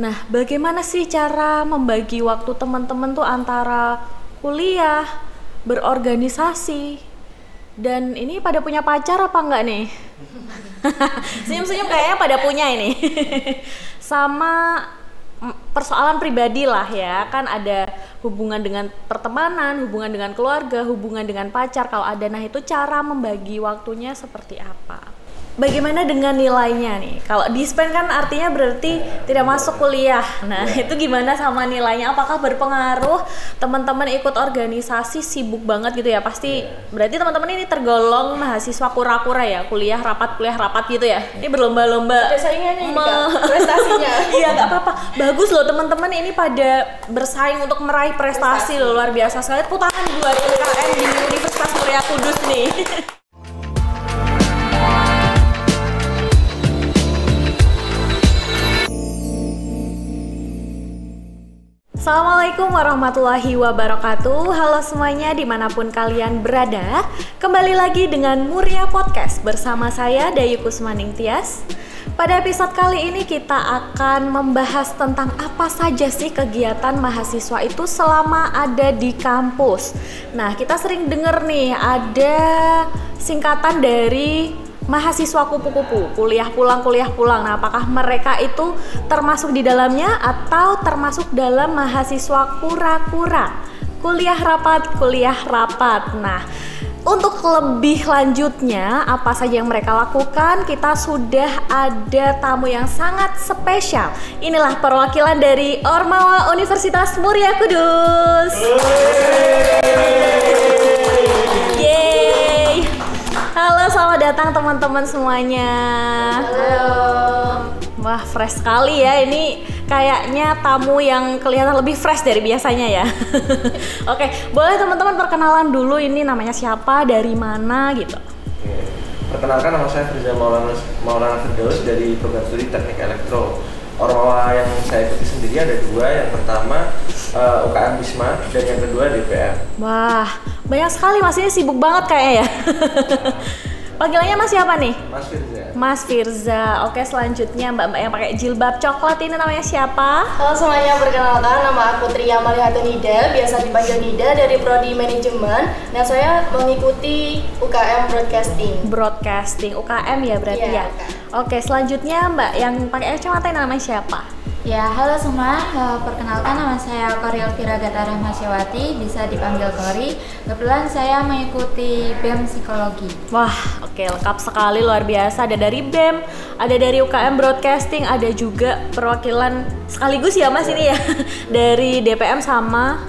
Nah, bagaimana sih cara membagi waktu teman-teman tuh antara kuliah, berorganisasi, dan ini pada punya pacar apa enggak nih? Senyum-senyum kayaknya pada punya ini. Sama persoalan pribadi lah ya, kan ada hubungan dengan pertemanan, hubungan dengan keluarga, hubungan dengan pacar. Kalau ada, nah itu cara membagi waktunya seperti apa? Bagaimana dengan nilainya nih? Kalau dispen kan artinya berarti tidak masuk kuliah. Nah, itu gimana sama nilainya? Apakah berpengaruh? Teman-teman ikut organisasi sibuk banget gitu ya? Pasti berarti teman-teman ini tergolong mahasiswa kura-kura ya? Kuliah rapat gitu ya? Ini berlomba-lomba. Ada saingannya nih, Kak, prestasinya. Iya, nggak apa-apa. Bagus loh teman-teman ini pada bersaing untuk meraih prestasi loh, luar biasa sekali. Tepuk tangan buat UKM di Universitas Muria Kudus nih. Assalamualaikum warahmatullahi wabarakatuh. Halo semuanya dimanapun kalian berada. Kembali lagi dengan Muria Podcast bersama saya Dayu Kusmaning Tias. Pada episode kali ini kita akan membahas tentang apa saja sih kegiatan mahasiswa itu selama ada di kampus. Nah, kita sering dengar nih ada singkatan dari mahasiswa kupu-kupu, kuliah pulang. Nah, apakah mereka itu termasuk di dalamnya atau termasuk dalam mahasiswa kura-kura? Kuliah rapat. Nah, untuk lebih lanjutnya apa saja yang mereka lakukan, kita sudah ada tamu yang sangat spesial. Inilah perwakilan dari Ormawa Universitas Muria Kudus. Halo, selamat datang teman-teman semuanya. Halo. Wah, fresh sekali ya. Ini kayaknya tamu yang kelihatan lebih fresh dari biasanya ya. Oke, boleh teman-teman perkenalan dulu ini namanya siapa, dari mana gitu. Perkenalkan, nama saya Firza Maulana Firdaus dari program studi Teknik Elektro. Ormawa yang saya ikuti sendiri ada dua, yang pertama UKM Bisma dan yang kedua DPM. Wah, banyak sekali, Mas, ini sibuk banget kayaknya ya. Panggilannya Mas siapa nih? Mas Firza. Mas Firza. Oke, selanjutnya mbak-mbak yang pakai jilbab coklat ini namanya siapa? Halo semuanya, perkenalkan nama aku Tria Malihatun Nida, biasa dipanggil Nida, dari Prodi Manajemen. Nah, saya mengikuti UKM Broadcasting. UKM ya berarti ya? Oke, selanjutnya mbak yang pakai kacamata ini namanya siapa? Ya, halo semua. Perkenalkan, nama saya Koril Viragata Rahmasyawati, bisa dipanggil Kori. Kebetulan saya mengikuti BEM Psikologi. Wah, oke, lengkap sekali, luar biasa. Ada dari BEM, ada dari UKM Broadcasting, ada juga perwakilan sekaligus ya Mas ini ya dari DPM sama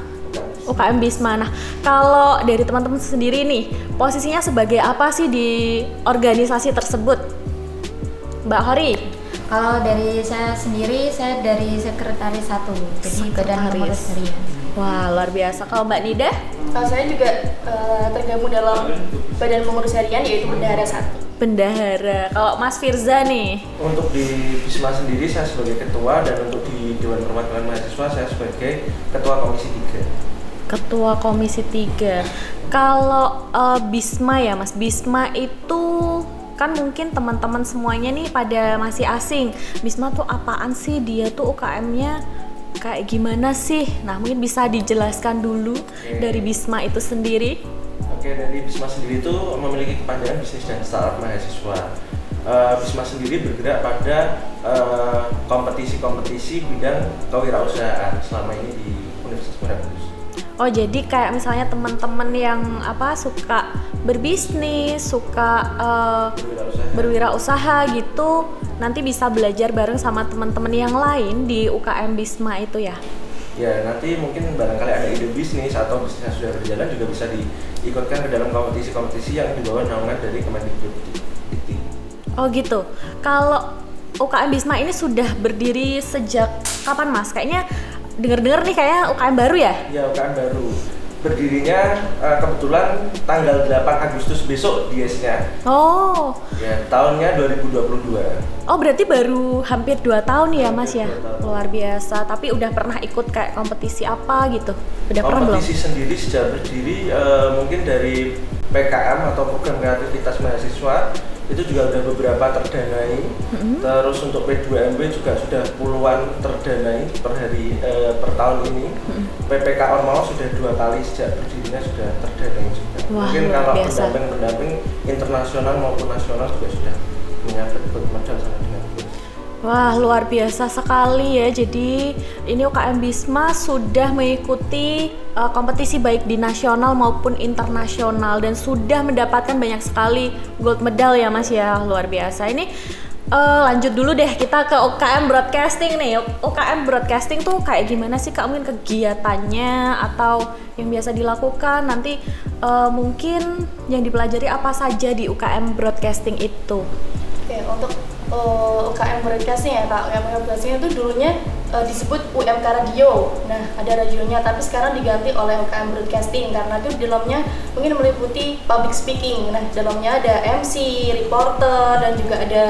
UKM Bisma. Nah, kalau dari teman-teman sendiri nih, posisinya sebagai apa sih di organisasi tersebut, Mbak Hori? Kalau dari saya sendiri, saya dari sekretaris 1, jadi badan pengurus harian. Wah, luar biasa. Kalau Mbak Nida? Kalau saya juga tergabung dalam badan pengurus harian, yaitu Bendahara 1. Bendahara. Kalau Mas Firza nih? Untuk di Bisma sendiri saya sebagai ketua, dan untuk di Dewan Perwakilan Mahasiswa saya sebagai ketua Komisi 3. Ketua Komisi 3. Kalau Bisma ya Mas, Bisma itu kan mungkin teman-teman semuanya nih pada masih asing. Bisma tuh apaan sih? Dia tuh UKM-nya kayak gimana sih? Nah, mungkin bisa dijelaskan dulu dari Bisma itu sendiri. Oke, dari Bisma sendiri itu memiliki kepanjangan bisnis dan startup mahasiswa. Bisma sendiri bergerak pada kompetisi-kompetisi bidang kewirausahaan selama ini di Universitas Muria Kudus. Oh, jadi kayak misalnya teman-teman yang suka berbisnis, suka berwirausaha gitu, nanti bisa belajar bareng sama teman-teman yang lain di UKM Bisma itu ya? Ya, nanti mungkin barangkali ada ide bisnis atau bisnis yang sudah berjalan juga bisa diikutkan ke dalam kompetisi-kompetisi yang dibawa naungan dari Kemendikbud. Oh gitu. Kalau UKM Bisma ini sudah berdiri sejak kapan Mas? Kayaknya dengar-dengar nih kayak UKM baru ya? Iya, UKM baru. Berdirinya kebetulan tanggal 8 Agustus besok DS-nya. Oh. Ya, tahunnya 2022. Oh, berarti baru hampir 2 tahun ya Mas ya? Luar biasa. Tapi udah pernah ikut kayak kompetisi apa gitu? Udah pernah belum? Kompetisi sendiri sejak berdiri mungkin dari PKM atau Program Kreativitas Mahasiswa itu juga udah beberapa terdanai. Terus untuk P2MB juga sudah puluhan terdanai per hari per tahun ini. PPK Ormawa sudah 2 kali sejak berdirinya sudah terdanai juga. Wah, mungkin kalau biasa. pendamping internasional maupun nasional juga sudah menyabet modal sama dengan BIS. Wah, luar biasa sekali ya. Jadi ini UKM Bisma sudah mengikuti kompetisi baik di nasional maupun internasional dan sudah mendapatkan banyak sekali gold medal ya Mas ya. Luar biasa. Ini lanjut dulu deh kita ke UKM Broadcasting nih. UKM Broadcasting tuh kayak gimana sih Kak? Mungkin kegiatannya atau yang biasa dilakukan nanti mungkin yang dipelajari apa saja di UKM Broadcasting itu? Oke, untuk UKM Broadcasting ya Kak, UKM Broadcasting itu dulunya disebut UMK Radio. Nah, ada radionya, tapi sekarang diganti oleh UKM Broadcasting karena itu di dalamnya mungkin meliputi public speaking. Nah, dalamnya ada MC, reporter, dan juga ada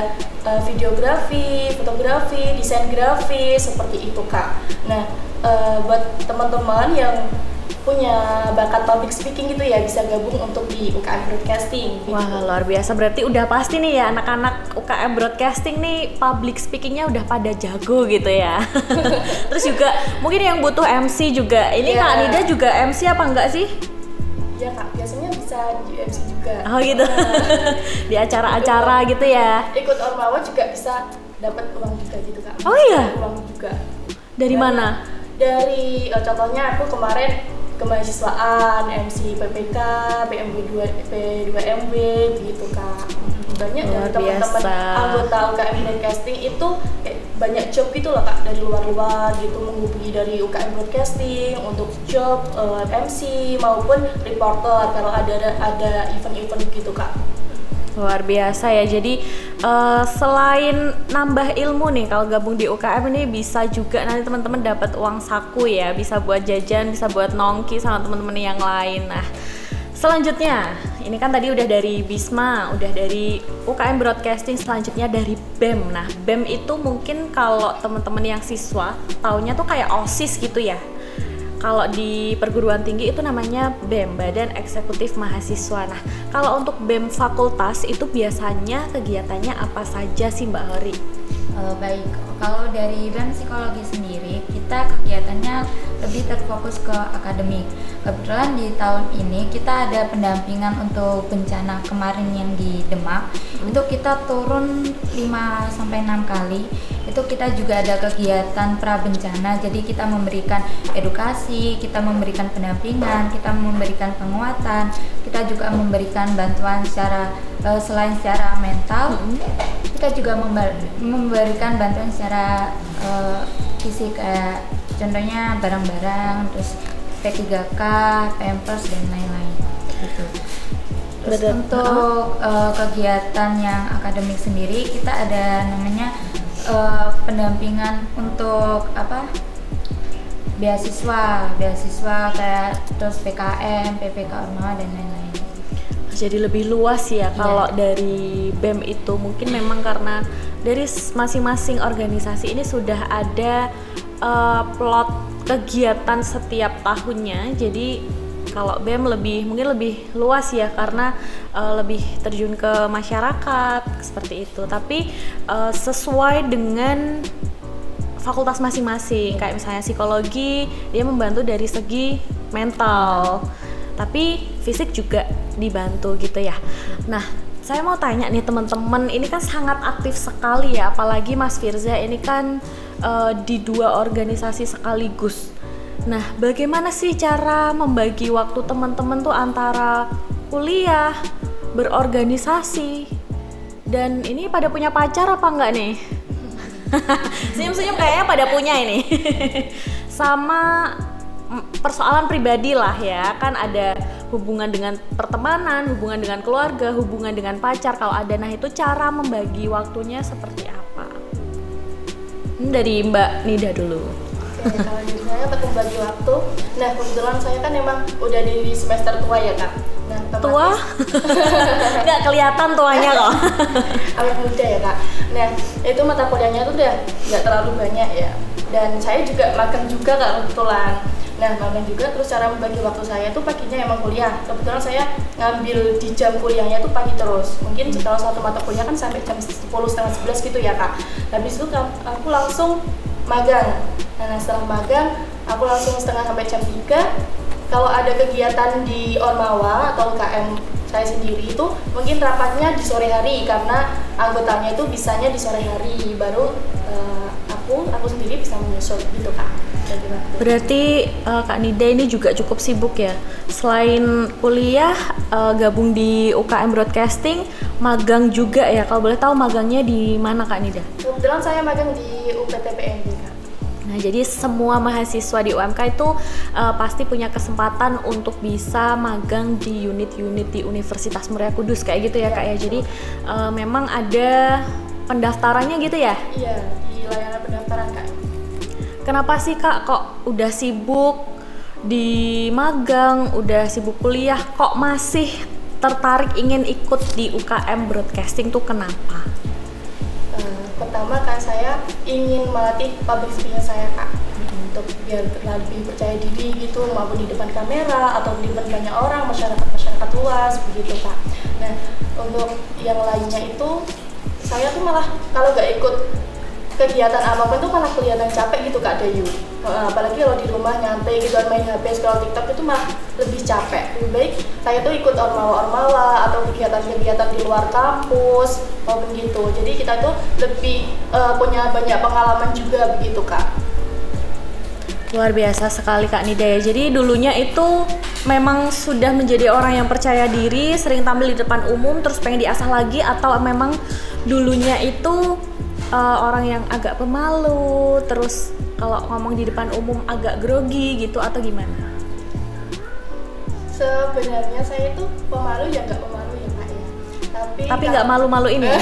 videografi, fotografi, desain grafis, seperti itu Kak. Nah, buat teman-teman yang punya bakat public speaking gitu ya, bisa gabung untuk di UKM Broadcasting gitu. Wah, luar biasa. Berarti udah pasti nih ya anak-anak UKM Broadcasting nih public speakingnya udah pada jago gitu ya. Terus juga mungkin yang butuh MC juga. Ini Kak Nida juga MC apa enggak sih? Iya Kak, biasanya bisa di MC juga. Oh gitu. Di acara-acara gitu ya. Ikut Ormawa juga bisa dapat uang juga gitu Kak. Oh iya? Uang juga. Dari mana? Dari contohnya aku kemarin kemahasiswaan, MC PPK, P2MB gitu Kak. Banyak dari teman-teman anggota UKM Broadcasting itu banyak job gitu loh Kak, dari luar-luar gitu menghubungi dari UKM Broadcasting untuk job MC maupun reporter kalau ada event-event gitu Kak. Luar biasa ya. Jadi selain nambah ilmu nih kalau gabung di UKM ini bisa juga nanti teman-teman dapat uang saku ya, bisa buat jajan, bisa buat nongki sama teman-teman yang lain. Nah, selanjutnya ini kan tadi udah dari Bisma, udah dari UKM Broadcasting, selanjutnya dari BEM. Nah, BEM itu mungkin kalau teman-teman yang siswa taunya tuh kayak OSIS gitu ya. Kalau di perguruan tinggi itu namanya BEM, Badan Eksekutif Mahasiswa. Nah, kalau untuk BEM fakultas itu biasanya kegiatannya apa saja sih Mbak Hori? Baik, kalau dari BEM Psikologi sendiri, kita kegiatannya lebih terfokus ke akademik. Kebetulan di tahun ini kita ada pendampingan untuk bencana kemarin yang di Demak. Itu kita turun 5-6 kali. Itu kita juga ada kegiatan pra bencana, jadi kita memberikan edukasi, kita memberikan pendampingan, kita memberikan penguatan, kita juga memberikan bantuan secara selain secara mental, kita juga memberikan bantuan secara fisik, kayak contohnya barang-barang, terus P3K, Pampers dan lain-lain gitu. Terus untuk kegiatan yang akademik sendiri kita ada namanya pendampingan untuk beasiswa kayak terus PKM, PPK Ormawa dan lain-lain. Jadi lebih luas ya kalau dari BEM itu mungkin memang karena dari masing-masing organisasi ini sudah ada plot kegiatan setiap tahunnya. Jadi kalau BEM mungkin lebih luas ya karena lebih terjun ke masyarakat seperti itu. Tapi sesuai dengan fakultas masing-masing. Kayak misalnya psikologi, dia membantu dari segi mental. Tapi fisik juga dibantu gitu ya. Nah, saya mau tanya nih teman-teman, ini kan sangat aktif sekali ya, apalagi Mas Firza ini kan di 2 organisasi sekaligus. Nah, bagaimana sih cara membagi waktu teman-teman tuh antara kuliah, berorganisasi, dan ini pada punya pacar apa enggak nih? Senyum-senyum kayaknya pada punya ini. Sama persoalan pribadi lah ya, kan ada hubungan dengan pertemanan, hubungan dengan keluarga, hubungan dengan pacar kalau ada. Nah, itu cara membagi waktunya seperti apa? Dari Mbak Nida dulu. Oke, kalau dari saya untuk membagi waktu, nah kebetulan saya kan emang udah di semester tua ya Kak. Nah, tua? Nggak kelihatan tuanya kok. Awet muda ya Kak. Nah, itu mata kuliahnya tuh udah nggak terlalu banyak ya. Dan saya juga magang juga Kak kebetulan. Nah, magang juga. Terus cara membagi waktu saya tuh paginya emang kuliah. Kebetulan saya ngambil di jam kuliahnya tuh pagi terus. Mungkin kalau satu mata kuliah kan sampai jam 10 setengah 11 gitu ya Kak. Habis itu aku langsung magang. Nah, setelah magang aku langsung setengah sampai jam 3. Kalau ada kegiatan di Ormawa atau UKM saya sendiri itu mungkin rapatnya di sore hari karena anggotanya itu bisanya di sore hari, baru aku sendiri bisa menyusul gitu Kak. Berarti Kak Nida ini juga cukup sibuk ya. Selain kuliah, gabung di UKM Broadcasting, magang juga ya. Kalau boleh tahu magangnya di mana Kak Nida? Kebetulan saya magang di UPTPND Kak. Nah, jadi semua mahasiswa di UMK itu pasti punya kesempatan untuk bisa magang di unit-unit di Universitas Muria Kudus kayak gitu ya Kak ya. Jadi memang ada pendaftarannya gitu ya? Iya, di layanan pendaftaran Kak. Kenapa sih Kak kok udah sibuk di magang, udah sibuk kuliah, kok masih tertarik ingin ikut di UKM Broadcasting tuh kenapa? Pertama kan saya ingin melatih public speaking saya Kak, untuk biar lebih percaya diri gitu, maupun di depan kamera atau di depan banyak orang, masyarakat luas begitu Kak. Nah, untuk yang lainnya itu saya tuh malah kalau nggak ikut kegiatan apapun tuh malah kelihatan capek gitu Kak Dayu. Apalagi kalau di rumah nyantai gitu, main HP, scroll TikTok itu malah lebih capek. Lebih baik saya tuh ikut ormawa atau kegiatan-kegiatan di luar kampus maupun gitu. Jadi kita tuh lebih punya banyak pengalaman juga begitu Kak. Luar biasa sekali Kak Nida ya. Jadi dulunya itu memang sudah menjadi orang yang percaya diri, sering tampil di depan umum, terus pengen diasah lagi, atau memang dulunya itu orang yang agak pemalu, terus kalau ngomong di depan umum agak grogi gitu, atau gimana? Sebenarnya saya itu pemalu ya nggak pemalu ya Kak ya. Tapi nggak malu-maluin ya?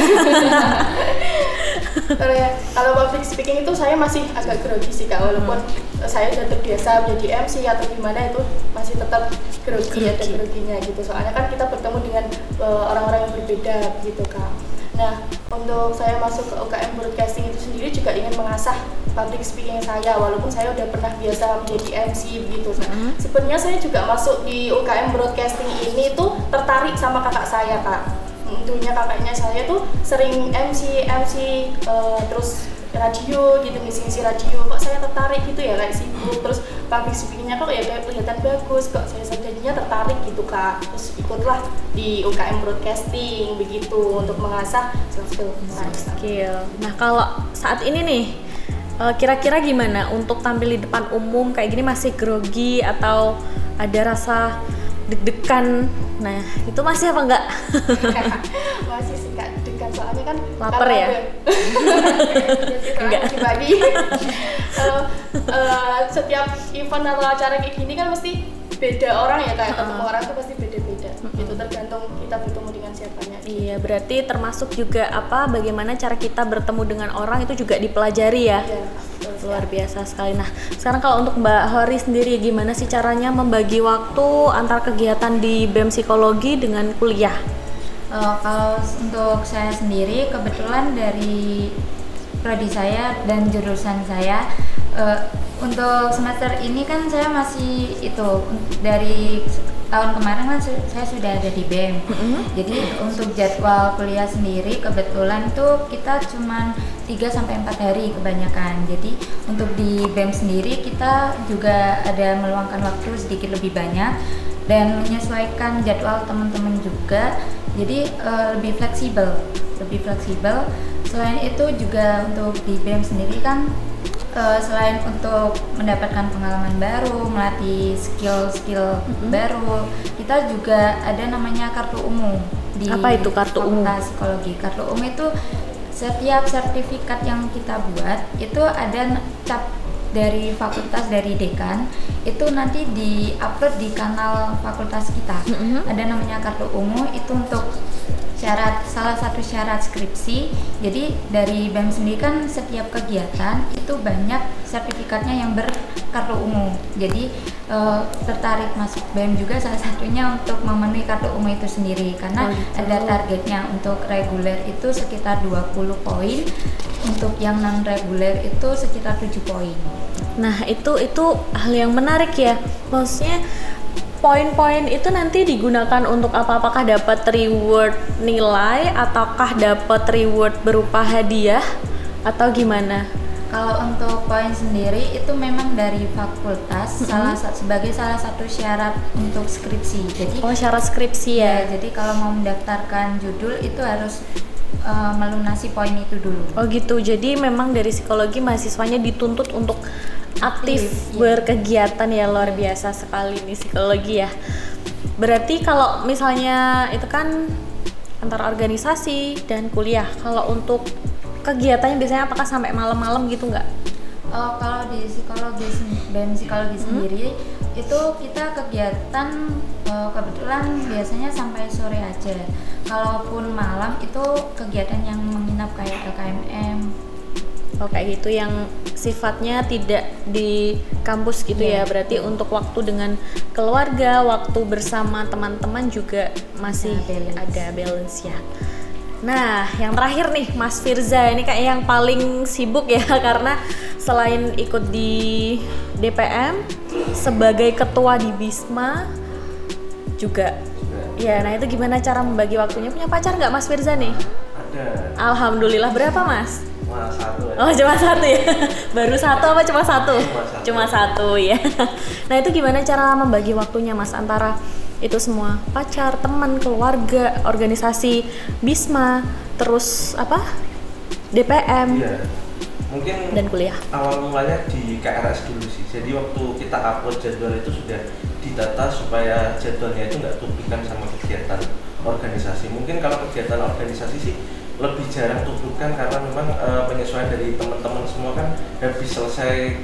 Kalau public speaking itu saya masih agak grogi sih Kak, walaupun saya sudah terbiasa menjadi MC atau gimana, itu masih tetap grogi. Ada groginya gitu. Soalnya kan kita bertemu dengan orang-orang yang berbeda gitu Kak. Nah, untuk saya masuk ke UKM Broadcasting itu sendiri juga ingin mengasah public speaking saya, walaupun saya udah pernah biasa menjadi MC begitu. Nah, sebenarnya saya juga masuk di UKM Broadcasting ini tuh tertarik sama kakak saya Kak. Tentunya kakaknya saya tuh sering MC terus radio gitu, ngisi radio, kok saya tertarik gitu ya, kayak sibuk, terus public speakingnya kok ya kayak kelihatan bagus, kok saya jadinya tertarik gitu Kak. Terus ikutlah di UKM Broadcasting begitu untuk mengasah skill. Nah, kalau saat ini nih kira-kira gimana untuk tampil di depan umum kayak gini? Masih grogi atau ada rasa deg-degan? Nah, itu masih apa enggak? Masih sih Kak, deg-degan, soalnya kan lapar ya? Enggak dibagi. Setiap event atau acara kayak gini kan mesti beda orang ya Kak, ketemu orang tuh pasti beda-beda. Itu tergantung kita bertemu dengan siapanya. Iya, berarti termasuk juga bagaimana cara kita bertemu dengan orang itu juga dipelajari ya. Iya. Luar biasa sekali. Nah, sekarang kalau untuk Mbak Hori sendiri, gimana sih caranya membagi waktu antara kegiatan di BEM Psikologi dengan kuliah? Kalau untuk saya sendiri, kebetulan dari prodi saya dan jurusan saya, untuk semester ini kan saya masih dari tahun kemarin kan saya sudah ada di BEM. Jadi untuk jadwal kuliah sendiri kebetulan tuh kita cuman 3-4 hari kebanyakan. Jadi untuk di BEM sendiri kita juga ada meluangkan waktu sedikit lebih banyak dan menyesuaikan jadwal teman-teman juga. Jadi lebih fleksibel. Selain itu juga untuk di BEM sendiri kan selain untuk mendapatkan pengalaman baru, melatih skill baru, kita juga ada namanya kartu umum di Apa itu kartu umum? Fakultas Psikologi. Kartu umum itu setiap sertifikat yang kita buat itu ada cap dari fakultas, dari dekan, itu nanti di-upload di kanal fakultas kita. Ada namanya kartu umum, itu untuk salah satu syarat skripsi. Jadi dari BEM sendiri kan setiap kegiatan itu banyak sertifikatnya yang berkartu umum. Jadi tertarik masuk BEM juga salah satunya untuk memenuhi kartu umum itu sendiri, karena ada targetnya. Untuk reguler itu sekitar 20 poin untuk yang non reguler itu sekitar 7 poin. Nah, itu hal yang menarik ya. Maksudnya poin-poin itu nanti digunakan untuk apa? Apakah dapat reward nilai ataukah dapat reward berupa hadiah atau gimana? Kalau untuk poin sendiri itu memang dari fakultas, sebagai salah satu syarat untuk skripsi. Jadi syarat skripsi ya. Jadi kalau mau mendaftarkan judul itu harus melunasi poin itu dulu. Oh gitu. Jadi memang dari psikologi mahasiswanya dituntut untuk aktif berkegiatan ya, luar biasa sekali nih psikologi ya. Berarti kalau misalnya itu kan antara organisasi dan kuliah. Kalau untuk kegiatannya biasanya apakah sampai malam-malam gitu nggak? Kalau di psikologi sendiri itu kita kegiatan kebetulan biasanya sampai sore aja. Kalaupun malam itu kegiatan yang menginap kayak LKMM. Kayak gitu yang sifatnya tidak di kampus gitu ya. Berarti untuk waktu dengan keluarga, waktu bersama teman-teman juga masih ada balance ya. Nah, yang terakhir nih Mas Firza, ini kayak yang paling sibuk ya karena selain ikut di DPM sebagai ketua di Bisma juga. Ya, nah itu gimana cara membagi waktunya? Punya pacar nggak Mas Firza nih? Ada. Alhamdulillah. Berapa Mas? Cuma 1 ya. Oh, cuma 1 ya? Baru 1 apa cuma 1? Cuma 1 ya. Nah, itu gimana cara membagi waktunya Mas antara itu semua, pacar, teman, keluarga, organisasi Bisma, terus apa? DPM. Iya. Mungkin dan kuliah. Awal mulanya di KRS dulu sih. Jadi waktu kita upload jadwal itu sudah ditata supaya jadwalnya itu nggak tumpikan sama kegiatan organisasi. Mungkin kalau kegiatan organisasi sih lebih jarang tumpukan karena memang penyesuaian dari teman-teman semua kan habis selesai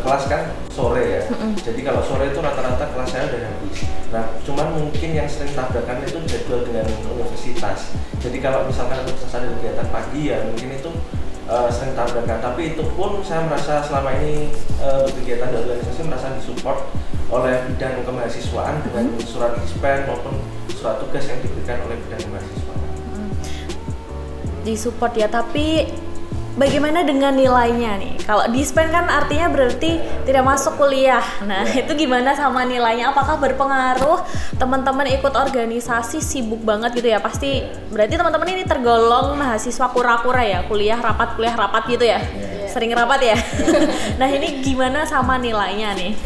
kelas kan sore ya. Jadi kalau sore itu rata-rata kelas saya udah habis. Nah, cuman mungkin yang sering tabrakan itu jadwal dengan universitas. Jadi kalau misalkan universitas ada kegiatan pagi ya mungkin itu sering tabrakan. Tapi itu pun saya merasa selama ini berkegiatan di organisasi merasa disupport oleh bidang kemahasiswaan dengan surat dispen maupun surat tugas yang diberikan oleh bidang kemahasiswaan. Disupport ya, tapi bagaimana dengan nilainya nih? Kalau dispen kan artinya berarti tidak masuk kuliah. Nah, itu gimana sama nilainya? Apakah berpengaruh? Teman-teman ikut organisasi sibuk banget gitu ya? Pasti berarti teman-teman ini tergolong mahasiswa kura-kura ya? Kuliah rapat gitu ya? Sering rapat ya? Nah, ini gimana sama nilainya nih?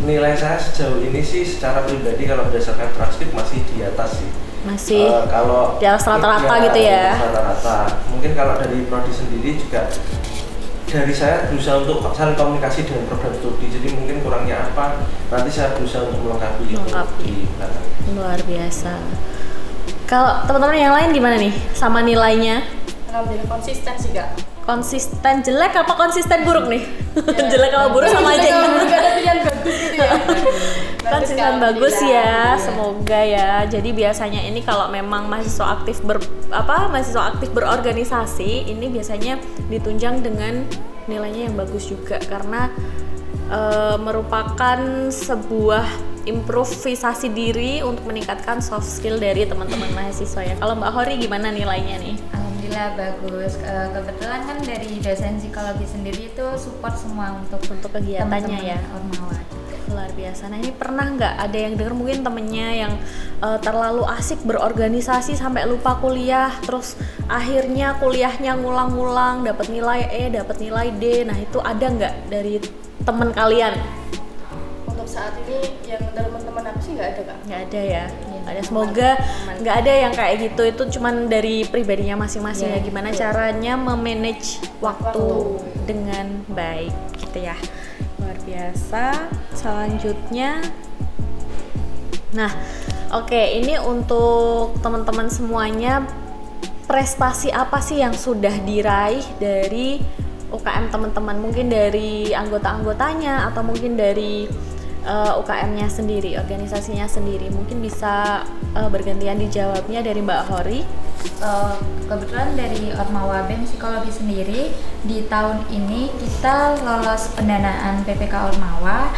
Nilai saya sejauh ini sih secara pribadi kalau berdasarkan transkrip masih di atas sih. Masih kalau di atas rata-rata gitu ya. Rata-rata. Mungkin kalau dari prodi sendiri juga dari saya berusaha untuk saling komunikasi dengan program studi. Jadi mungkin kurangnya apa nanti saya berusaha untuk melengkapi. Luar biasa. Kalau teman-teman yang lain gimana nih sama nilainya? Alhamdulillah konsisten sih Kak. Konsisten jelek apa konsisten buruk nih? Ya, jelek apa buruk sama aja. Enggak ada pilihan bagus gitu ya. Konsisten bagus ya, semoga ya. Jadi biasanya ini kalau memang mahasiswa aktif berorganisasi ini biasanya ditunjang dengan nilainya yang bagus juga karena merupakan sebuah improvisasi diri untuk meningkatkan soft skill dari teman-teman mahasiswa ya. Kalau Mbak Hori gimana nilainya nih? Alhamdulillah bagus. Kebetulan kan dari dosen psikologi sendiri itu support semua untuk kegiatannya ya. Ormawa. Luar biasa. Nah, ini pernah nggak ada yang dengar mungkin temennya yang terlalu asik berorganisasi sampai lupa kuliah, terus akhirnya kuliahnya ngulang-ngulang, dapat nilai E, dapat nilai D. Nah, itu ada nggak dari teman kalian? Untuk saat ini yang teman-teman aku sih nggak ada Kak. Nggak ada ya. Ada, semoga nggak ada yang kayak gitu. Itu cuman dari pribadinya masing-masing ya, gimana caranya memanage waktu dengan baik gitu ya. Luar biasa. Selanjutnya, nah oke, ini untuk teman-teman semuanya, prestasi apa sih yang sudah diraih dari UKM teman-teman? Mungkin dari anggota-anggotanya atau mungkin dari UKM-nya sendiri, organisasinya sendiri. Mungkin bisa bergantian dijawabnya dari Mbak Hori. Kebetulan dari Ormawa BEM Psikologi sendiri di tahun ini kita lolos pendanaan PPK Ormawa.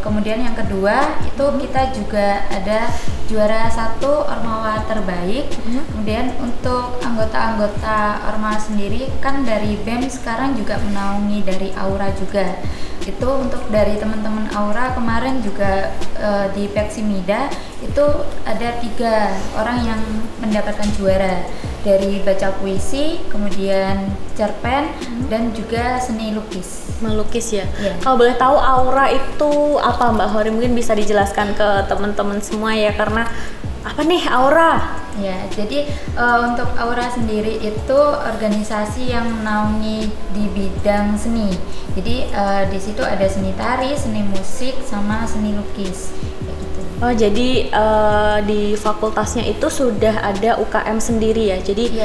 Kemudian yang kedua itu kita juga ada juara 1 Ormawa terbaik. Kemudian untuk anggota-anggota Ormawa sendiri kan dari BEM sekarang juga menaungi dari Aura juga. Itu untuk dari teman-teman Aura kemarin juga di Peksimida itu ada 3 orang yang mendapatkan juara dari baca puisi, kemudian cerpen dan juga seni lukis. Melukis ya. Iya. Kalau boleh tahu Aura itu apa Mbak Hori, mungkin bisa dijelaskan ke teman-teman semua ya, karena apa nih Aura? Ya, jadi untuk Aura sendiri itu organisasi yang menaungi di bidang seni. Jadi di situ ada seni tari, seni musik, sama seni lukis. Kayak gitu. Oh, jadi di fakultasnya itu sudah ada UKM sendiri ya. Jadi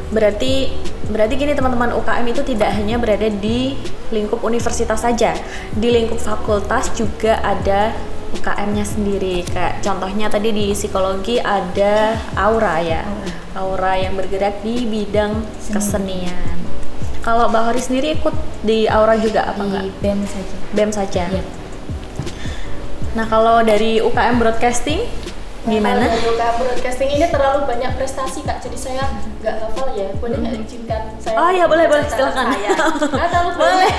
berarti gini teman-teman, UKM itu tidak hanya berada di lingkup universitas saja. Di lingkup fakultas juga ada UKM-nya sendiri. Kayak contohnya tadi di psikologi ada Aura ya. Aura yang bergerak di bidang kesenian. Kalau Mbak Hori sendiri ikut di Aura juga apa enggak? Di BEM saja. BEM saja. Ya. Nah, kalau dari UKM Broadcasting gimana? Kalau dari UKM Broadcasting ini terlalu banyak prestasi Kak, jadi saya nggak hafal ya. Boleh nggak diizinkan saya? Oh ya, boleh silakan. Terlalu boleh.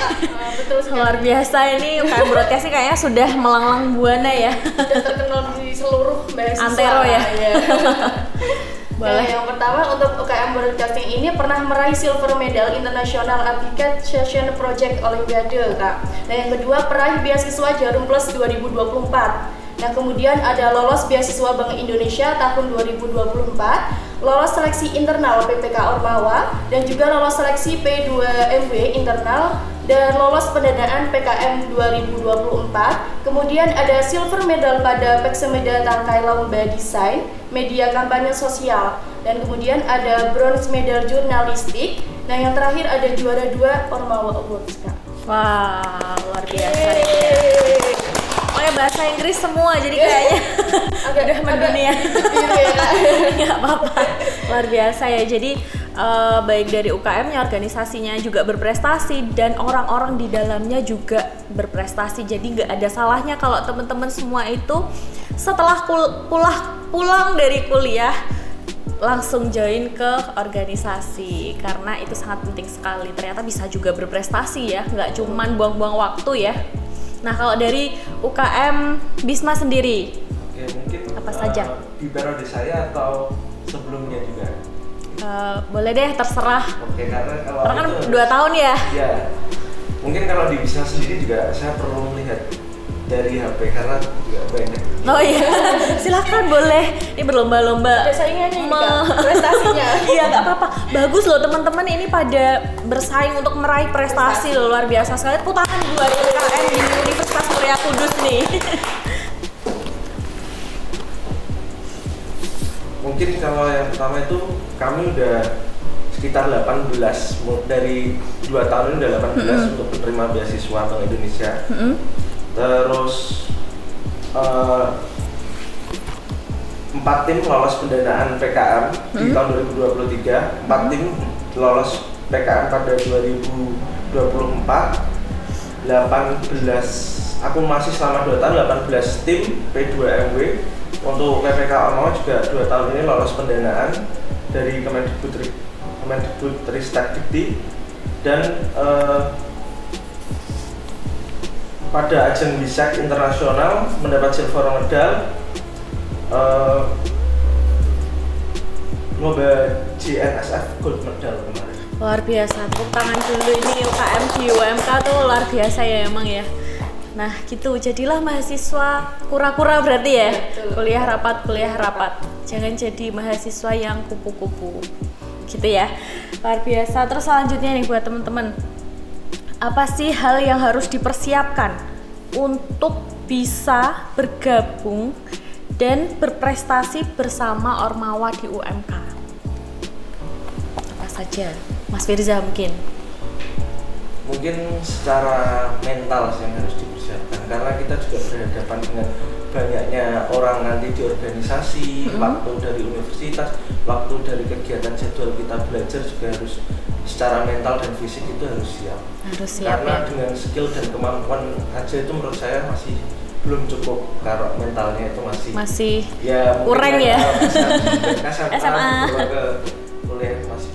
Betul sekali. Luar biasa ini UKM Broadcasting kayaknya sudah melanglang buana ya. Sudah terkenal di seluruh mahasiswa. Antero ya. Boleh. Nah, yang pertama untuk UKM Broadcasting ini pernah meraih silver medal internasional Atikat Session Project Olimpiade Kak. Nah, yang kedua peraih beasiswa Jarum Plus 2024. Nah, kemudian ada lolos beasiswa Bank Indonesia tahun 2024, lolos seleksi internal PPK Ormawa, dan juga lolos seleksi P2MW internal, dan lolos pendanaan PKM 2024. Kemudian ada silver medal pada Peksemeda Tangkai Lomba Desain, Media Kampanye Sosial, dan kemudian ada bronze medal jurnalistik. Nah, yang terakhir ada juara 2 Ormawa Awards Kak. Wah, luar biasa. Pokoknya bahasa Inggris semua, jadi kayaknya udah mendunia. Nggak apa-apa, luar biasa ya. Jadi baik dari UKM-nya, organisasinya juga berprestasi, dan orang-orang di dalamnya juga berprestasi. Jadi nggak ada salahnya kalau teman-teman semua itu setelah pulang dari kuliah langsung join ke organisasi, karena itu sangat penting sekali. Ternyata bisa juga berprestasi ya, nggak cuman buang-buang waktu ya. Nah, kalau dari UKM Bisma sendiri, oke, mungkin apa saja? Di periode saya atau sebelumnya juga? Boleh deh, terserah. Oke, karena kan 2 tahun ya? Iya. Mungkin kalau di Bisma sendiri juga saya perlu melihat dari HP karena juga banyak. Oh iya, silakan boleh. Ini berlomba-lomba. Ada saingannya prestasinya. Iya, nggak apa-apa. Bagus loh teman-teman, ini pada bersaing untuk meraih prestasi loh, luar biasa sekali. Putaran 2 UKM di Universitas Muria Kudus nih. Mungkin kalau yang pertama itu kami udah sekitar 18, dari 2 tahun ini udah 18 untuk menerima beasiswa Bank Indonesia. Terus 4 tim lolos pendanaan PKM di tahun 2023, 4 tim lolos PKM pada 2024, 18 akumulasi selama 2 tahun 18 tim P2MW. Untuk PPK Ormawa juga 2 tahun ini lolos pendanaan dari Kemendikbudristek dan pada ajang BISEK internasional mendapat silver medal, lomba GNSF gold medal kemarin. Luar biasa, tepuk tangan dulu, ini UKM di UMK tuh luar biasa ya emang ya. Nah gitu, jadilah mahasiswa kura-kura berarti ya. Betul. Kuliah rapat. Jangan jadi mahasiswa yang kupu-kupu gitu ya. Luar biasa. Terus selanjutnya nih buat teman-teman, apa sih hal yang harus dipersiapkan untuk bisa bergabung dan berprestasi bersama Ormawa di UMK? Apa saja? Mas Firza mungkin. Mungkin secara mental sih yang harus dipersiapkan, karena kita juga berhadapan dengan banyaknya orang nanti di organisasi, waktu dari universitas, waktu dari kegiatan jadwal kita belajar juga harus secara mental dan fisik itu harus siap. Karena dengan skill dan kemampuan aja itu menurut saya masih belum cukup, kalau mentalnya itu masih ya kurang ya. SMA.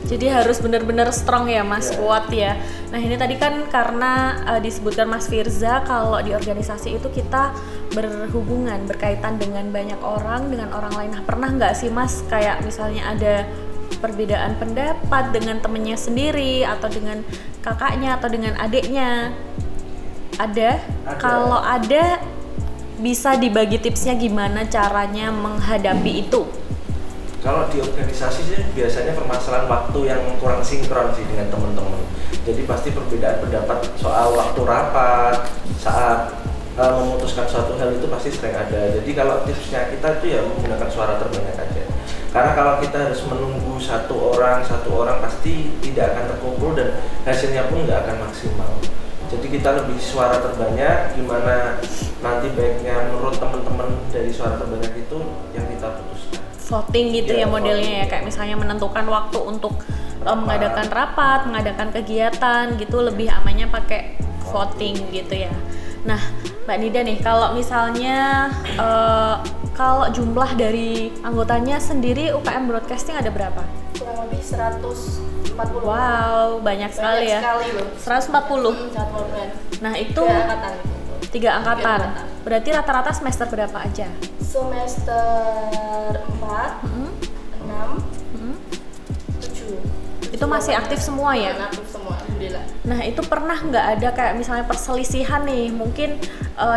Jadi harus benar-benar strong ya Mas, kuat ya. Nah ini tadi kan karena disebutkan Mas Firza kalau di organisasi itu kita berhubungan, berkaitan dengan banyak orang, dengan orang lain. Nah pernah nggak sih Mas kayak misalnya ada perbedaan pendapat dengan temennya sendiri, atau dengan kakaknya, atau dengan adiknya? Ada? Kalau ada, bisa dibagi tipsnya gimana caranya menghadapi itu? Kalau di organisasi sih biasanya permasalahan waktu yang kurang sinkron sih dengan teman-teman. Jadi pasti perbedaan pendapat soal waktu rapat, saat memutuskan suatu hal itu pasti sering ada. Jadi kalau tipsnya kita itu ya menggunakan suara terbanyak aja. Karena kalau kita harus menunggu satu orang pasti tidak akan terkumpul dan hasilnya pun nggak akan maksimal. Jadi kita lebih suara terbanyak, gimana nanti baiknya menurut teman-teman dari suara terbanyak itu yang kita putuskan. Voting gitu ya modelnya ya, kayak misalnya menentukan waktu untuk mengadakan rapat, mengadakan kegiatan gitu, lebih amannya pakai voting gitu ya. Nah Mbak Nida nih, kalau misalnya kalau jumlah dari anggotanya sendiri UKM Broadcasting ada berapa? Kurang lebih 140. Wow, banyak sekali ya. 140. Nah itu 3 angkatan. Berarti rata-rata semester berapa aja? Semester 4, 6, 7. Itu masih aktif semua ya? Aktif semua, alhamdulillah. Nah itu pernah nggak ada kayak misalnya perselisihan nih, mungkin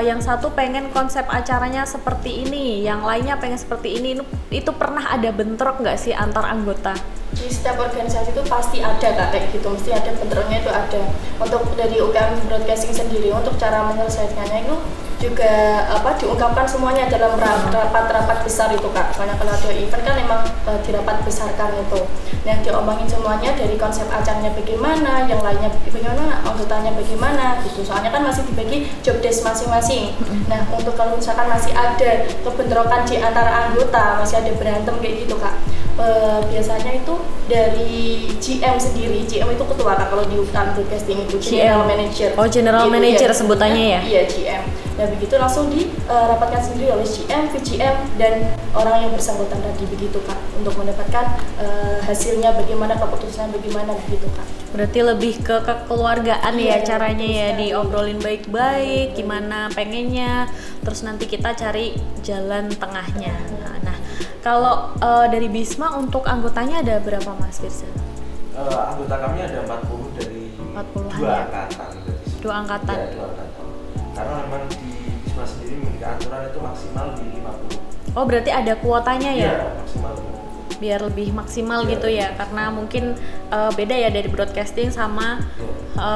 yang satu pengen konsep acaranya seperti ini, yang lainnya pengen seperti ini, itu pernah ada bentrok nggak sih antar anggota? Di setiap organisasi itu pasti ada Kak, kayak gitu, mesti ada bentroknya itu ada. Untuk dari UKM Broadcasting sendiri, untuk cara menyelesaikannya itu juga diungkapkan semuanya dalam rapat-rapat besar itu Kak. Karena kalau ada event kan memang di rapat besarkan itu. Nah diomongin semuanya dari konsep acaranya bagaimana, yang lainnya bagaimana, anggotanya bagaimana gitu. Soalnya kan masih dibagi job desk masing-masing. Nah untuk kalau misalkan masih ada kebentrokan di antara anggota, masih ada berantem kayak gitu Kak, biasanya itu dari GM sendiri. GM itu ketua Kak kalau di UKM Broadcasting itu General Manager. Oh General gitu, Manager ya, sebutannya ya? Iya GM. Nah begitu langsung dirapatkan sendiri oleh GM, VGM, dan orang yang bersangkutan tadi begitu Kak, untuk mendapatkan hasilnya bagaimana, keputusan bagaimana begitu Kak. Berarti lebih ke kekeluargaan ya caranya ya, diobrolin baik-baik, gimana pengennya, terus nanti kita cari jalan tengahnya. Nah kalau dari Bisma untuk anggotanya ada berapa Mas Firza? Anggota kami ada 40 dari 40-an 2 ya? angkatan. 2 angkatan? Ya, 2 angkatan. Karena memang di Bisma sendiri memiliki aturan itu maksimal di 50. Oh berarti ada kuotanya ya? Iya, maksimal. Biar lebih maksimal gitu ya, karena mungkin beda ya dari broadcasting sama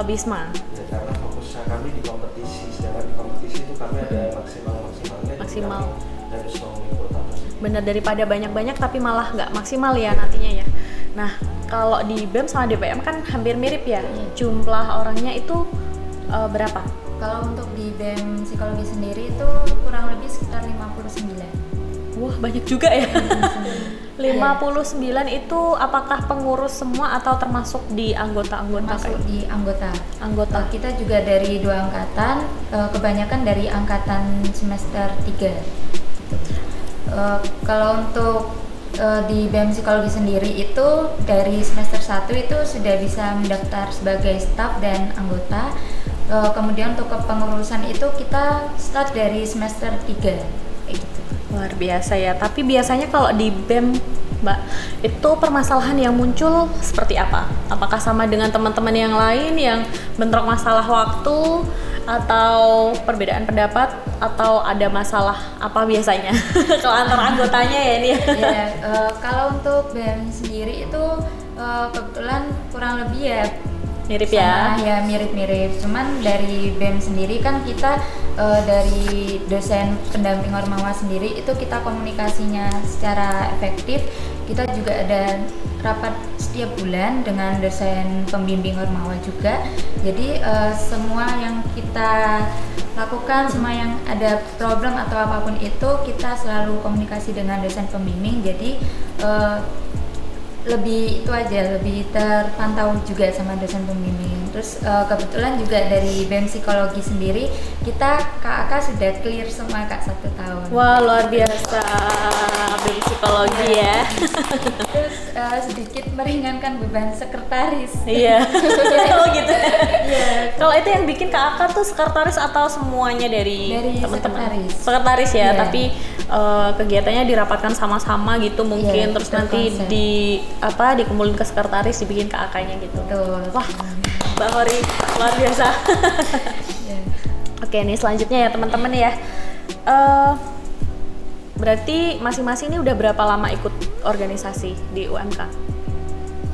Bisma. Ya, karena fokusnya kami di kompetisi, sedangkan di kompetisi itu kami ada maksimalnya. Maksimal. Harus memenuhi kuota. Benar, daripada banyak-banyak tapi malah nggak maksimal ya nantinya ya. Nah kalau di BEM sama DPM kan hampir mirip ya, jumlah orangnya itu berapa? Kalau untuk di BEM Psikologi sendiri itu kurang lebih sekitar 59. Wah banyak juga ya. 59 itu apakah pengurus semua atau termasuk di anggota-anggota? Termasuk di anggota. Kita juga dari 2 angkatan, kebanyakan dari angkatan semester 3 gitu. Kalau untuk di BEM Psikologi sendiri itu dari semester 1 itu sudah bisa mendaftar sebagai staf dan anggota. Kemudian untuk kepengurusan itu kita start dari semester 3 gitu. Luar biasa ya. Tapi biasanya kalau di BEM Mbak, itu permasalahan yang muncul seperti apa? Apakah sama dengan teman-teman yang lain yang bentrok masalah waktu atau perbedaan pendapat, atau ada masalah apa biasanya kalau antara anggotanya ya ini? Ya, kalau untuk BEM sendiri itu kebetulan kurang lebih ya mirip ya mirip-mirip. Cuman dari BEM sendiri kan kita dari dosen pendamping Ormawa sendiri itu kita komunikasinya secara efektif. Kita juga ada rapat setiap bulan dengan dosen pembimbing Ormawa juga. Jadi semua yang kita lakukan, semua yang ada problem atau apapun itu, kita selalu komunikasi dengan dosen pembimbing. Jadi lebih itu aja, lebih terpantau juga sama dosen pembimbing. Terus kebetulan juga dari BEM Psikologi sendiri, kita KAK sudah clear semua Kak 1 tahun. Wah, luar biasa BEM Psikologi ya. Terus sedikit meringankan beban sekretaris. Iya. Oh gitu. Iya. Kalau itu yang bikin KAK tuh sekretaris atau semuanya dari teman-teman? Sekretaris ya, tapi kegiatannya dirapatkan sama-sama gitu mungkin, terus nanti dikumpulin ke sekretaris, dibikin KAK-nya gitu. Betul. Wah, Mbak Hori luar biasa. Oke, nih selanjutnya ya teman-teman ya. Berarti masing-masing ini udah berapa lama ikut organisasi di UMK?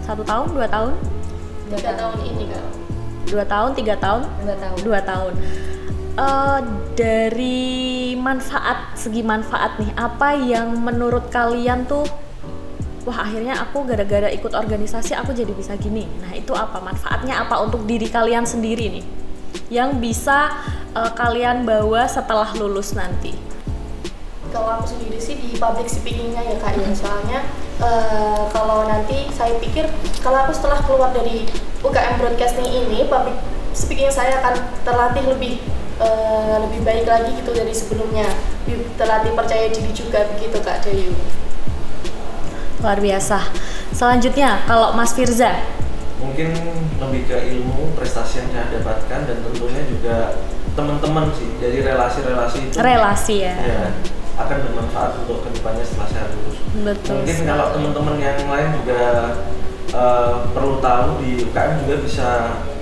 1 tahun, 2 tahun? 3 tahun ini Kak. 2 tahun, 3 tahun? 2 tahun. Dari segi manfaat nih, apa yang menurut kalian tuh, wah akhirnya aku gara-gara ikut organisasi aku jadi bisa gini. Nah itu apa manfaatnya, apa untuk diri kalian sendiri nih yang bisa kalian bawa setelah lulus nanti? Kalau aku sendiri sih di public speaking-nya ya Kak ya, soalnya kalau nanti saya pikir kalau aku setelah keluar dari UKM Broadcasting ini, public speaking saya akan terlatih lebih baik lagi gitu dari sebelumnya, terlatih percaya diri juga begitu Kak Dayu. Luar biasa. Selanjutnya kalau Mas Firza, mungkin lebih ke ilmu, prestasi yang saya dapatkan, dan tentunya juga teman-teman sih. Jadi relasi-relasi itu ya, akan bermanfaat untuk kedepannya setelah saya lulus. Betul. Mungkin kalau teman-teman yang lain juga perlu tahu, di UKM juga bisa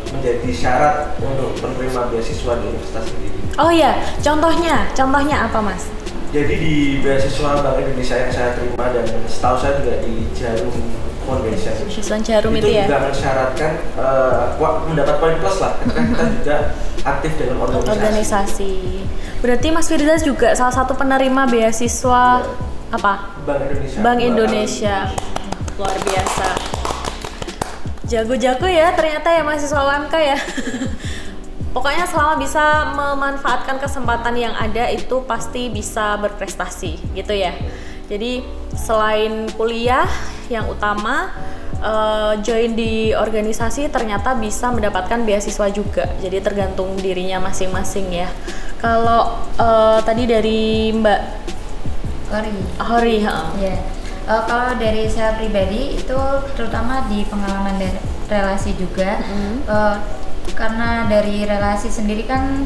menjadi syarat untuk penerima beasiswa di universitas sendiri. Oh iya, contohnya apa Mas? Jadi di beasiswa Bank Indonesia yang saya terima, dan setahu saya juga di Jarum Foundation, Jarum itu ya? juga mensyaratkan mendapat poin plus lah ketika kita juga aktif dalam organisasi. Berarti Mas Firza juga salah satu penerima beasiswa apa? Bank Indonesia. Luar biasa. Jago-jago ya ternyata ya mahasiswa UMK ya. Pokoknya selama bisa memanfaatkan kesempatan yang ada itu pasti bisa berprestasi gitu ya. Jadi selain kuliah yang utama, join di organisasi ternyata bisa mendapatkan beasiswa juga. Jadi tergantung dirinya masing-masing ya. Kalau tadi dari Mbak Hori, ya. Kalau dari saya pribadi itu terutama di pengalaman relasi juga, karena dari relasi sendiri kan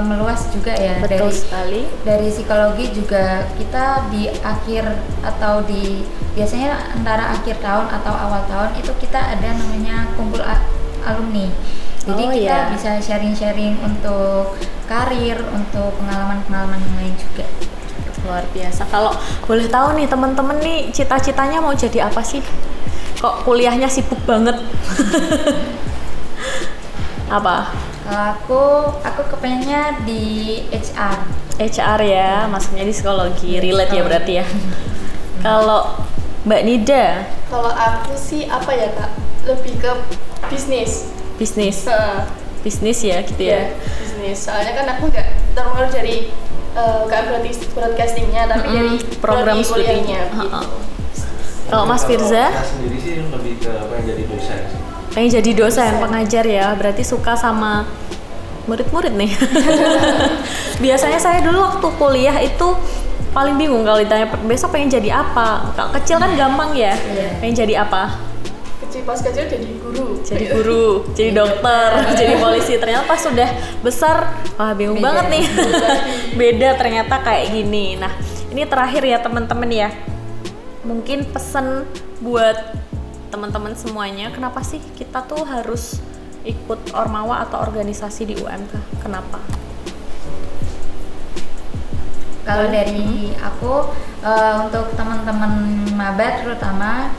meluas juga ya. Betul sekali. Dari psikologi juga kita di akhir atau biasanya antara akhir tahun atau awal tahun itu kita ada namanya kumpul alumni. Jadi kita bisa sharing-sharing untuk karir, untuk pengalaman-pengalaman yang lain juga. Luar biasa. Kalau boleh tahu nih teman-teman nih cita-citanya mau jadi apa sih? Kok kuliahnya sibuk banget? Apa? Aku kepengennya di HR. HR ya, maksudnya di psikologi, relate ya berarti ya. Kalau Mbak Nida? Kalau aku sih apa ya Kak? Lebih ke bisnis. Bisnis ya gitu ya. Bisnis. Soalnya kan aku nggak terlalu dari broadcastingnya, tapi dari program studinya. Gitu. Kalau Mas Firza? Saya sendiri sih lebih ke pengen jadi dosen. Pengen jadi dosen, pengajar ya. Berarti suka sama murid-murid nih. Biasanya saya dulu waktu kuliah itu paling bingung kalau ditanya besok pengen jadi apa. Kecil kan gampang ya. Pengen jadi apa? Pas kecil jadi guru, jadi dokter, jadi polisi. Ternyata pas sudah besar, wah bingung banget nih. Beda ternyata kayak gini. Nah, ini terakhir ya teman-teman ya. Mungkin pesan buat teman-teman semuanya, kenapa sih kita tuh harus ikut Ormawa atau organisasi di UMK? Kenapa? Kalau dari aku untuk teman-teman maba terutama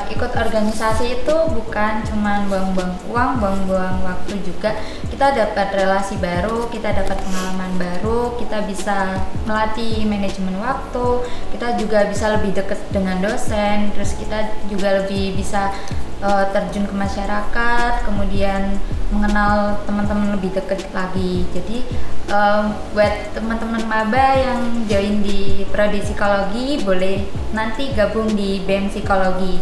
ikut organisasi itu bukan cuma buang-buang uang, buang-buang waktu juga. Kita dapat relasi baru, kita dapat pengalaman baru, kita bisa melatih manajemen waktu, kita juga bisa lebih dekat dengan dosen, terus kita juga lebih bisa terjun ke masyarakat, kemudian mengenal teman-teman lebih dekat lagi. Jadi buat teman-teman maba yang join di prodi psikologi boleh nanti gabung di BEM Psikologi.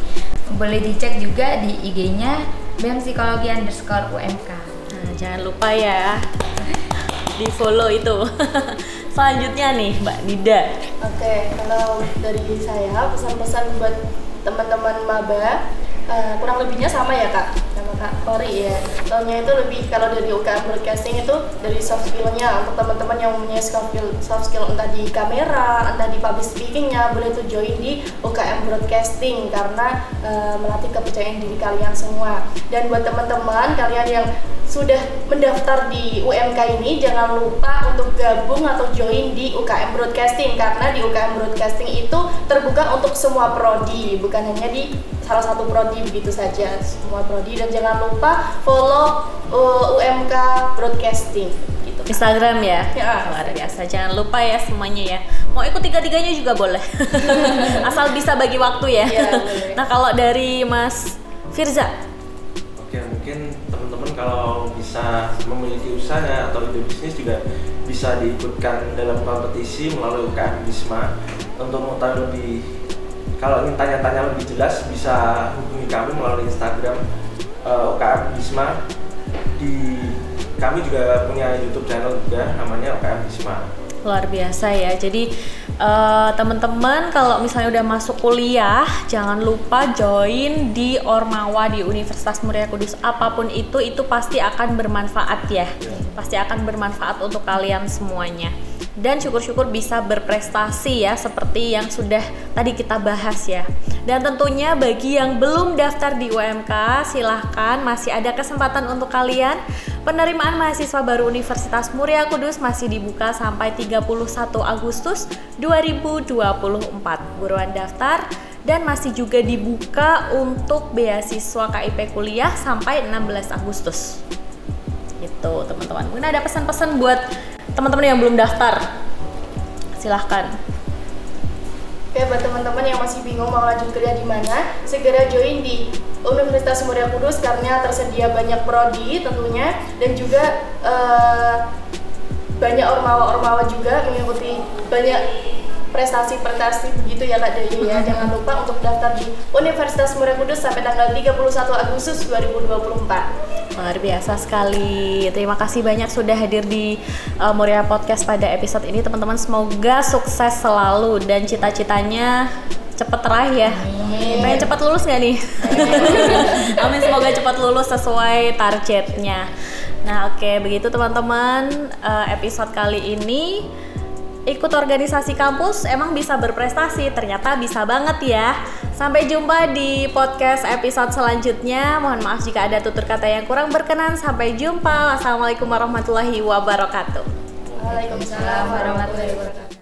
Boleh dicek juga di IG-nya BEM Psikologi _UMK. Nah, jangan lupa ya di follow itu. Selanjutnya nih Mbak Nida. Oke, kalau dari saya pesan-pesan buat teman-teman maba kurang lebihnya sama ya Kak, sama Kak Kori ya. Soalnya itu lebih kalau dari UKM Broadcasting itu dari soft skill-nya untuk teman-teman yang mempunyai soft skill entah di kamera, entah di public speaking-nya, boleh tuh join di UKM Broadcasting karena melatih kepercayaan diri kalian semua. Dan buat teman-teman kalian yang sudah mendaftar di UMK ini, jangan lupa untuk gabung atau join di UKM Broadcasting karena di UKM Broadcasting itu terbuka untuk semua prodi, bukan hanya di salah satu prodi begitu saja, semua prodi. Dan jangan lupa follow UMK Broadcasting gitu. Instagram ya? Ya. Luar biasa, jangan lupa ya semuanya ya. Mau ikut tiga-tiganya juga boleh. Asal bisa bagi waktu ya. Ya, boleh. Nah, kalau dari Mas Firza? Oke, mungkin teman-teman kalau bisa memiliki usaha atau ide bisnis juga bisa diikutkan dalam kompetisi melalui UKM Bisma. Untuk mengetahui lebih, kalau ingin tanya-tanya lebih jelas bisa hubungi kami melalui Instagram UKM Bisma. Kami juga punya YouTube channel juga namanya UKM Bisma. Luar biasa ya. Jadi teman-teman kalau misalnya udah masuk kuliah jangan lupa join di Ormawa di Universitas Muria Kudus. Apapun itu pasti akan bermanfaat ya. Pasti akan bermanfaat untuk kalian semuanya. Dan syukur-syukur bisa berprestasi ya seperti yang sudah tadi kita bahas ya. Dan tentunya bagi yang belum daftar di UMK silahkan, masih ada kesempatan untuk kalian. Penerimaan mahasiswa baru Universitas Muria Kudus masih dibuka sampai 31 Agustus 2024. Buruan daftar. Dan masih juga dibuka untuk beasiswa KIP kuliah sampai 16 Agustus. Gitu teman-teman. Mungkin ada pesan-pesan buat teman-teman yang belum daftar, silahkan. Oke, buat teman-teman yang masih bingung mau lanjut kuliah di mana, segera join di Universitas Muria Kudus karena tersedia banyak prodi tentunya, dan juga banyak ormawa-ormawa juga mengikuti banyak prestasi-prestasi begitu ya Kak Dayu ya. Jangan lupa untuk daftar di Universitas Muria Kudus sampai tanggal 31 Agustus 2024. Luar biasa sekali. Terima kasih banyak sudah hadir di Muria Podcast pada episode ini teman-teman. Semoga sukses selalu dan cita-citanya cepet teraih ya. Pengen cepat lulus gak nih? Amin, semoga cepat lulus sesuai targetnya. Nah oke, begitu teman-teman, episode kali ini ikut organisasi kampus emang bisa berprestasi, ternyata bisa banget ya. Sampai jumpa di podcast episode selanjutnya. Mohon maaf jika ada tutur kata yang kurang berkenan. Sampai jumpa. Wassalamualaikum warahmatullahi wabarakatuh. Waalaikumsalam warahmatullahi wabarakatuh.